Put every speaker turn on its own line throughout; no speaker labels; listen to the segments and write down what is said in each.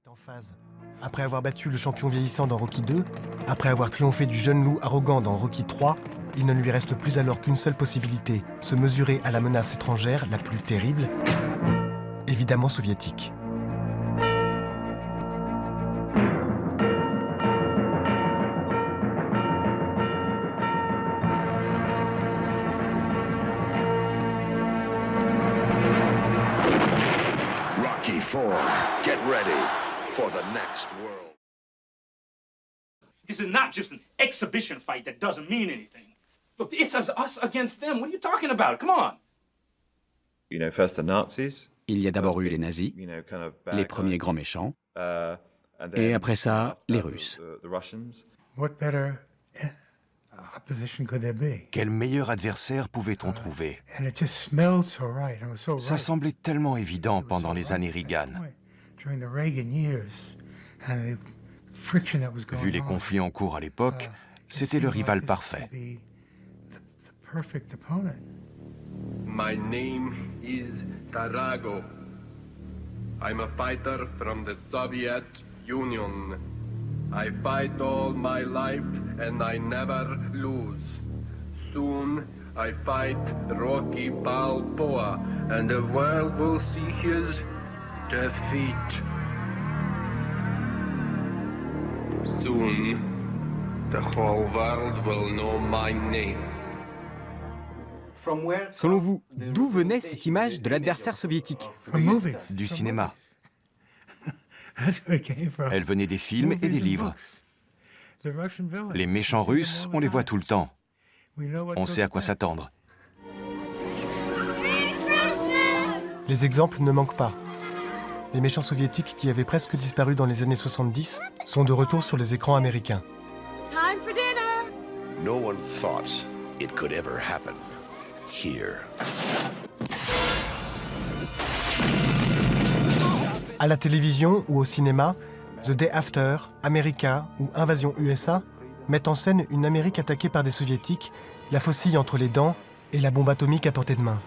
En phase. Après avoir battu le champion vieillissant dans Rocky II, après avoir triomphé du jeune loup arrogant dans Rocky III, il ne lui reste plus alors qu'une seule possibilité, se mesurer à la menace étrangère la plus terrible, évidemment soviétique.
Rocky IV, get ready for the next world.
This is not just an exhibition fight that doesn't mean anything. Look, it's us against them. What are you talking about? Come on.
You know, first the Nazis.
Il y a d'abord eu les nazis, les premiers grands méchants, et après ça, les Russes.
Quel meilleur adversaire pouvait-on trouver? Ça semblait tellement évident pendant les années Reagan. Vu les conflits en cours à l'époque, c'était le rival parfait.
My name is Tarago. I'm a fighter from the Soviet Union. I fight all my life and I never lose. Soon I fight Rocky Balboa and the world will see his defeat. Soon the whole world will know my name.
Selon vous, d'où venait cette image de l'adversaire soviétique?
Du cinéma. Elle venait des films et des livres. Les méchants russes, on les voit tout le temps. On sait à quoi s'attendre.
Les exemples ne manquent pas. Les méchants soviétiques qui avaient presque disparu dans les années 70 sont de retour sur les écrans américains.
Time for dinner.
No one thought it could ever happen here.
À la télévision ou au cinéma, The Day After, America ou Invasion USA mettent en scène une Amérique attaquée par des soviétiques, la faucille entre les dents et la bombe atomique à portée de main.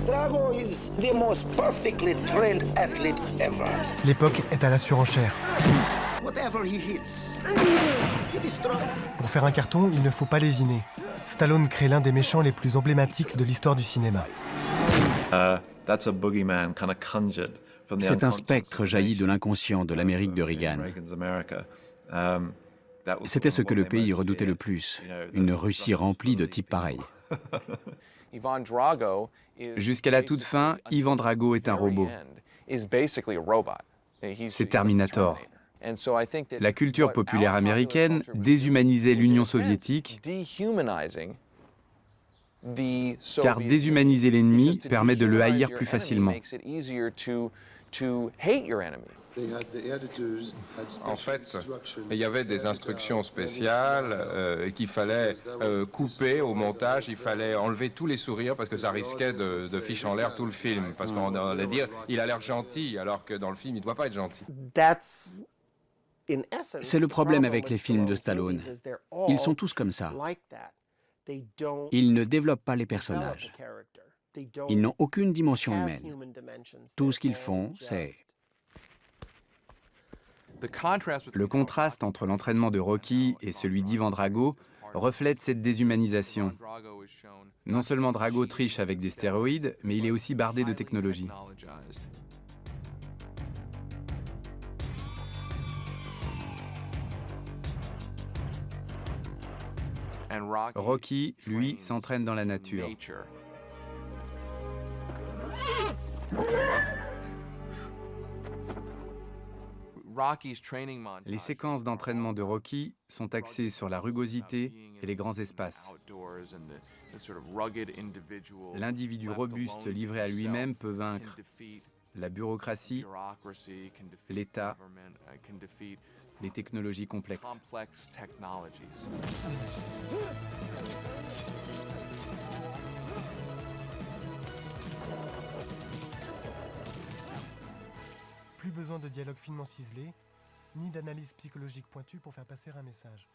Drago is the most perfectly trained athlete ever.
L'époque est à la surenchère.
Whatever he hits, he destroys.
Pour faire un carton, il ne faut pas lésiner. Stallone crée l'un des méchants les plus emblématiques de l'histoire du cinéma.
C'est un spectre jailli de l'inconscient de l'Amérique de Reagan. C'était ce que le pays redoutait le plus, une Russie remplie de types pareils.
Jusqu'à la toute fin, Ivan Drago est un robot. C'est Terminator. La culture populaire américaine déshumanisait l'Union soviétique, car déshumaniser l'ennemi permet de le haïr plus facilement.
En fait, il y avait des instructions spéciales qu'il fallait couper au montage, il fallait enlever tous les sourires parce que ça risquait de ficher en l'air tout le film. Parce qu'on allait dire, il a l'air gentil, alors que dans le film, il ne doit pas être gentil.
C'est le problème avec les films de Stallone. Ils sont tous comme ça. Ils ne développent pas les personnages. Ils n'ont aucune dimension humaine. Tout ce qu'ils font, c'est...
Le contraste entre l'entraînement de Rocky et celui d'Ivan Drago reflète cette déshumanisation. Non seulement Drago triche avec des stéroïdes, mais il est aussi bardé de technologie. Rocky, lui, s'entraîne dans la nature. Les séquences d'entraînement de Rocky sont axées sur la rugosité et les grands espaces. L'individu robuste livré à lui-même peut vaincre la bureaucratie, l'État, les technologies complexes.
Plus besoin de dialogue finement ciselé, ni d'analyse psychologique pointue pour faire passer un message.